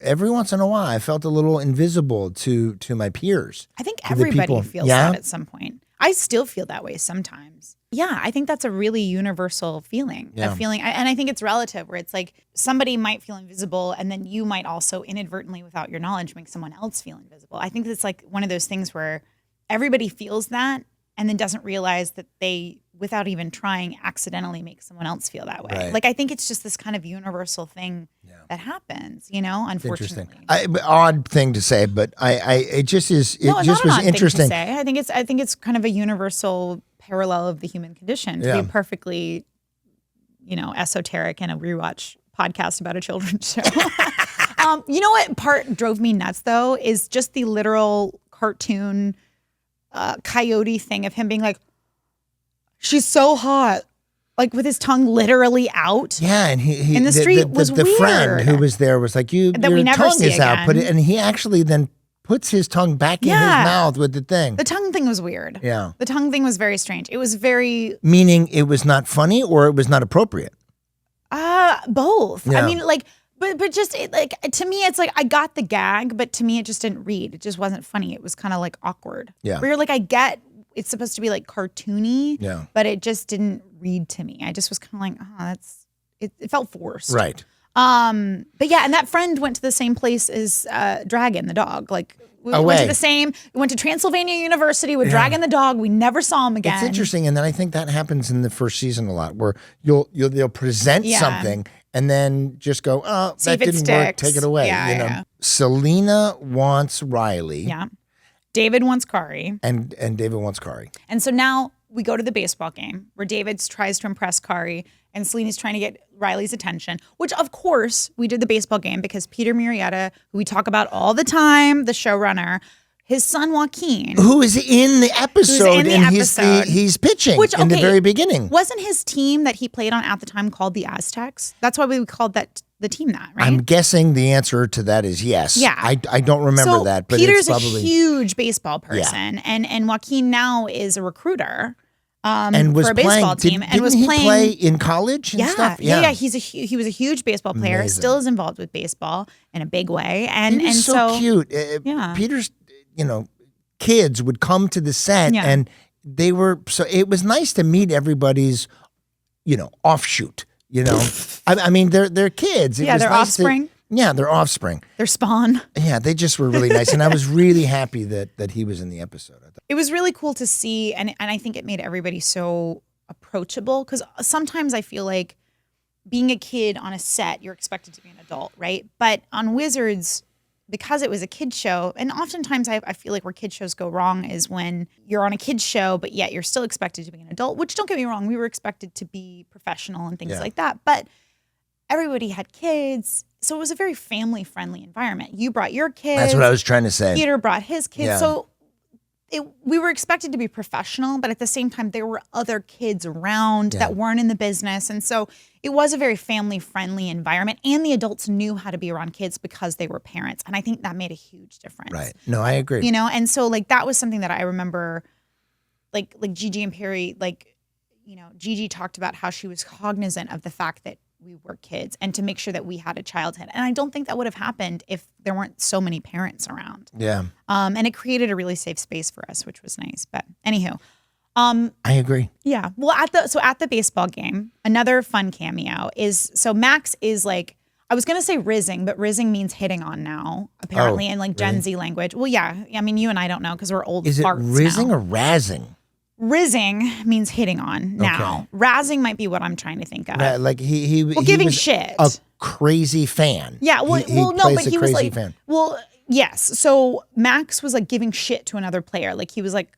every once in a while, I felt a little invisible to my peers. I think everybody feels that at some point. I still feel that way sometimes. Yeah, I think that's a really universal feeling. Yeah. A feeling, and I think it's relative, where it's like somebody might feel invisible, and then you might also inadvertently, without your knowledge, make someone else feel invisible. I think it's like one of those things where everybody feels that and then doesn't realize that they, without even trying, accidentally make someone else feel that way. Right. Like, I think it's just this kind of universal thing that happens, you know, unfortunately. Interesting. Odd thing to say, but it just is. It No, just not an was odd interesting. Thing to say. I think it's kind of a universal parallel of the human condition to be perfectly, esoteric in a rewatch podcast about a children's show. You know what part drove me nuts though is just the literal cartoon coyote thing of him being like, "She's so hot." Like with his tongue literally out. Yeah, and he in the street was the weird. friend who was there was like, your tongue is out. And he actually then puts his tongue back in his mouth with the thing. The tongue thing was weird. Yeah. The tongue thing was very strange. It was very... Meaning it was not funny or it was not appropriate? Both. Yeah. I mean, like, but just, to me, it's like, I got the gag, but to me, it just didn't read. It just wasn't funny. It was kind of like awkward. Yeah. Where you're like, I get it's supposed to be like cartoony, but it just didn't read to me. I just was kind of like, it felt forced. Right. But yeah, and that friend went to the same place as Dragon, the dog. Like we went to Transylvania University with Dragon the dog. We never saw him again. It's interesting, and then I think that happens in the first season a lot, where they'll present something and then just go, oh, that didn't work, take it away. Yeah. Selena wants Riley. Yeah. David wants Kari. And David wants Kari. And so now we go to the baseball game where David tries to impress Kari and Selena's trying to get Riley's attention, which of course we did the baseball game because Peter Murrieta, who we talk about all the time, the showrunner, his son Joaquin, who is in the episode, he's pitching in the very beginning. Wasn't his team that he played on at the time called the Aztecs? That's why we called the team that, right? I'm guessing the answer to that is yes. Yeah. I don't remember that, but Peter's it's probably a huge baseball person, and Joaquin now is a recruiter. And was for a baseball playing, team, and was playing. Play in college and stuff? Yeah. He was a huge baseball player. Amazing. Still is involved with baseball in a big way, and so cute. Peter's, kids would come to the set, and they were so. It was nice to meet everybody's, offshoot. I mean, they're kids. They're offspring. Their offspring. Their spawn. Yeah, they just were really nice, and I was really happy that he was in the episode. It was really cool to see, and I think it made everybody so approachable, because sometimes I feel like being a kid on a set, you're expected to be an adult, right? But on Wizards, because it was a kid show, and oftentimes I feel like where kid shows go wrong is when you're on a kid show, but yet you're still expected to be an adult, which, don't get me wrong, we were expected to be professional and things like that, but everybody had kids. So it was a very family-friendly environment. You brought your kids. That's what I was trying to say. Peter brought his kids. Yeah. So we were expected to be professional, but at the same time, there were other kids around that weren't in the business. And so it was a very family-friendly environment. And the adults knew how to be around kids because they were parents. And I think that made a huge difference. Right. No, I agree. And so that was something that I remember, like Gigi and Perry, Gigi talked about how she was cognizant of the fact that we were kids and to make sure that we had a childhood. And I don't think that would have happened if there weren't so many parents around. Yeah. And it created a really safe space for us, which was nice. But anywho. I agree. Yeah. Well, at the baseball game, another fun cameo is, so Max is like, I was going to say rizzing, but rizzing means hitting on now, apparently, in Gen Z language. Well, yeah. I mean, you and I don't know because we're old farts now. Is it rizzing or razzing? Rizzing means hitting on now. Okay. Razzing might be what I'm trying to think of. Like he giving was shit. A crazy fan. Yeah. Well, he was like, fan. Well, yes. So Max was like giving shit to another player. Like he was like,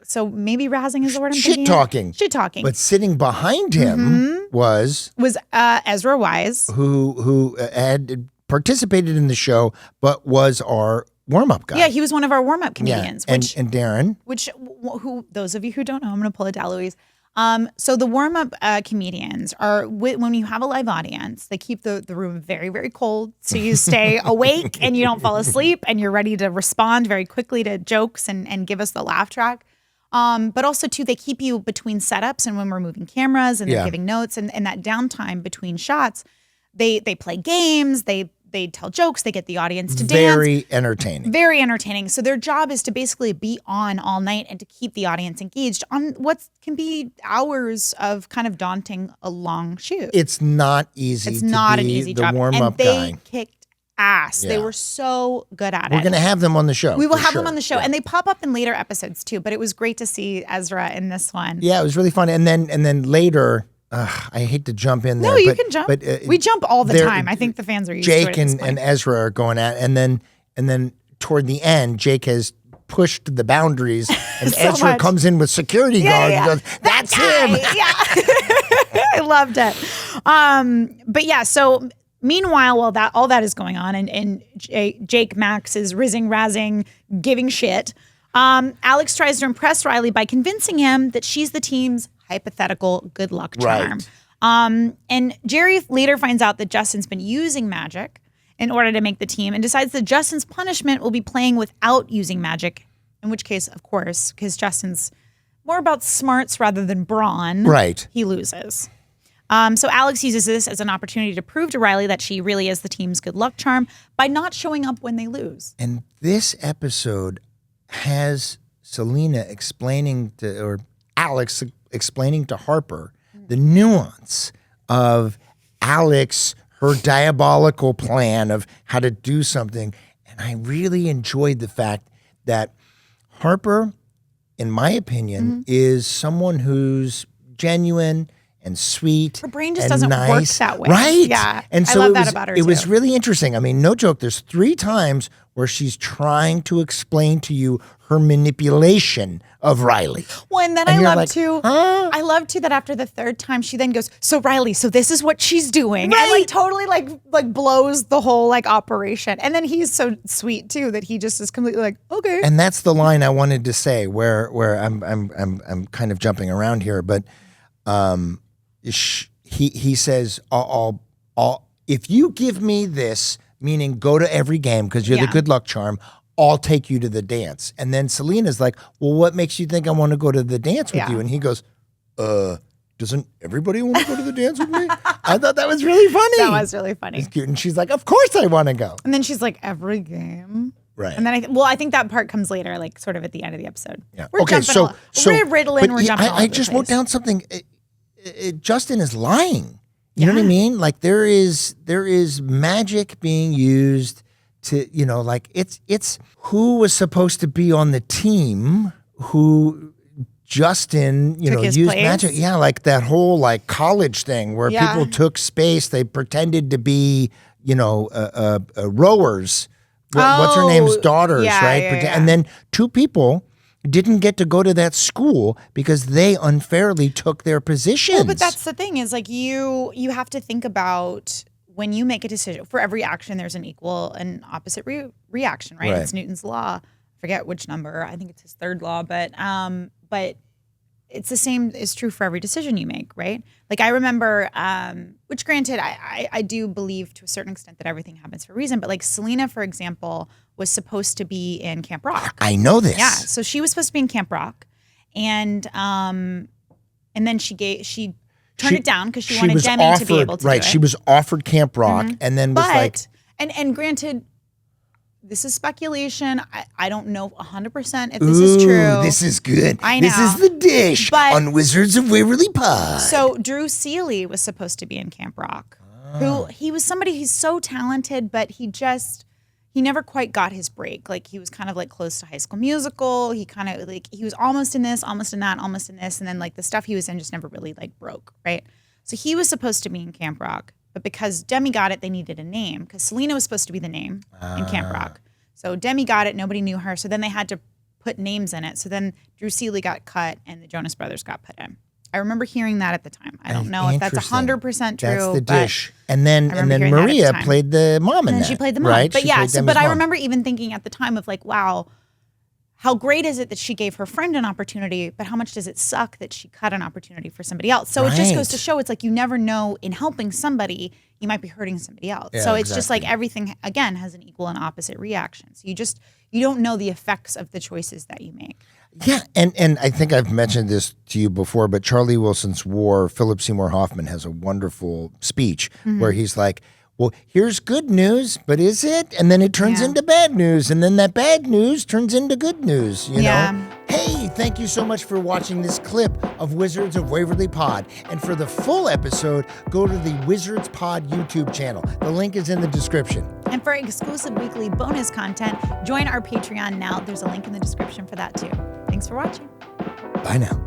so maybe razzing is the word I'm thinking. Shit talking. But sitting behind him was Ezra Wise, who had participated in the show, but was our warm-up guy. Yeah, he was one of our warm-up comedians. Yeah. And Darren. Who those of you who don't know, I'm going to pull a DeLuise. So the warm-up comedians are, when you have a live audience, they keep the room very, very cold. So you stay awake and you don't fall asleep and you're ready to respond very quickly to jokes and give us the laugh track. But also, too, they keep you between setups and when we're moving cameras and they're giving notes and that downtime between shots, they play games, they they tell jokes, they get the audience to dance. Very entertaining. Very entertaining. So their job is to basically be on all night and to keep the audience engaged on what can be hours of kind of daunting a long shoot. It's not easy. It's not an easy job. Warm-up guy. They kicked ass. Yeah. They were so good at it. We're going to have them on the show. We will have them on the show. And they pop up in later episodes too, but it was great to see Ezra in this one. Yeah, it was really fun. And then later, I hate to jump in there. No, you can jump. But we jump all the time. I think the fans are used to it. Jake and Ezra are going at, and then toward the end, Jake has pushed the boundaries, and So Ezra much. comes in with security guards. And goes, that's him. Yeah, I loved it. But yeah, so meanwhile, while all that is going on, and Jake Max is razzing, giving shit. Alex tries to impress Riley by convincing him that she's the team's hypothetical good luck charm. Right. And Jerry later finds out that Justin's been using magic in order to make the team and decides that Justin's punishment will be playing without using magic, in which case, of course, because Justin's more about smarts rather than brawn, right, he loses. So Alex uses this as an opportunity to prove to Riley that she really is the team's good luck charm by not showing up when they lose. And this episode has Selena explaining to, or Alex explaining to Harper the nuance of Alex, her diabolical plan of how to do something. And I really enjoyed the fact that Harper, in my opinion, is someone who's genuine and sweet. Her brain just and doesn't nice. work that way. Right. Yeah. And so I love that about her it too. was really interesting. I mean, no joke. There's 3 times where she's trying to explain to you her manipulation of Riley. Well, and then I love too that after the 3rd time she then goes, so Riley, so this is what she's doing. Right. And like totally like blows the whole like operation. And then he's so sweet too that he just is completely like, okay. And that's the line I wanted to say where I'm kind of jumping around here, but he says, I'll if you give me this, meaning go to every game because you're the good luck charm, I'll take you to the dance. And then Selena's like, well, what makes you think I want to go to the dance with you? And he goes, doesn't everybody want to go to the dance with me? I thought that was really funny. That was really funny. It's cute. And she's like, of course I want to go. And then she's like, every game. Right. And then I think that part comes later, like sort of at the end of the episode. Yeah. We're okay, jumping we're riddling, we're jumping all I over the just place. wrote down something. Justin is lying. You know what I mean? Like there is magic being used to, like it's who was supposed to be on the team who Justin, used magic. Yeah, like that whole like college thing where people took space. They pretended to be, rowers. What's her name's daughters, right? And then 2 people didn't get to go to that school because they unfairly took their positions. Well, but that's the thing is like you have to think about when you make a decision. For every action, there's an equal and opposite reaction, right? It's Newton's law. I forget which number. I think it's his 3rd law, but it's the same is true for every decision you make, right? Like I remember, which granted, I do believe to a certain extent that everything happens for a reason, but like Selena, for example, was supposed to be in Camp Rock. I know this. Yeah, so she was supposed to be in Camp Rock, and then she turned it down because she wanted Demi to be able to do it. She was offered Camp Rock, and then was like, and granted, this is speculation. I don't know 100% if this is true. This is good. I know. This is the dish on Wizards of Waverly Pod. So Drew Seeley was supposed to be in Camp Rock. Who he was somebody he's so talented, but he never quite got his break. Like he was kind of like close to High School Musical. He kind of like he was almost in this, almost in that, almost in this, and then like the stuff he was in just never really like broke, right? So he was supposed to be in Camp Rock, but because Demi got it, they needed a name because Selena was supposed to be the name in Camp Rock. So Demi got it, nobody knew her, so then they had to put names in it. So then Drew Seeley got cut and the Jonas Brothers got put in. I remember hearing that at the time. I don't know if that's 100% true. That's the dish. And then Maria played the mom in that. And she played the mom. Right? But but I remember even thinking at the time of like, wow, how great is it that she gave her friend an opportunity, but how much does it suck that she cut an opportunity for somebody else? So it just goes to show it's like you never know in helping somebody, you might be hurting somebody else. Yeah, so it's just like everything, again, has an equal and opposite reaction. So you don't know the effects of the choices that you make. Yeah, and I think I've mentioned this to you before, but Charlie Wilson's War, Philip Seymour Hoffman has a wonderful speech where he's like, well, here's good news, but is it? And then it turns into bad news. And then that bad news turns into good news, you know? Hey, thank you so much for watching this clip of Wizards of Waverly Pod. And for the full episode, go to the Wizards Pod YouTube channel. The link is in the description. And for exclusive weekly bonus content, join our Patreon now. There's a link in the description for that too. Thanks for watching. Bye now.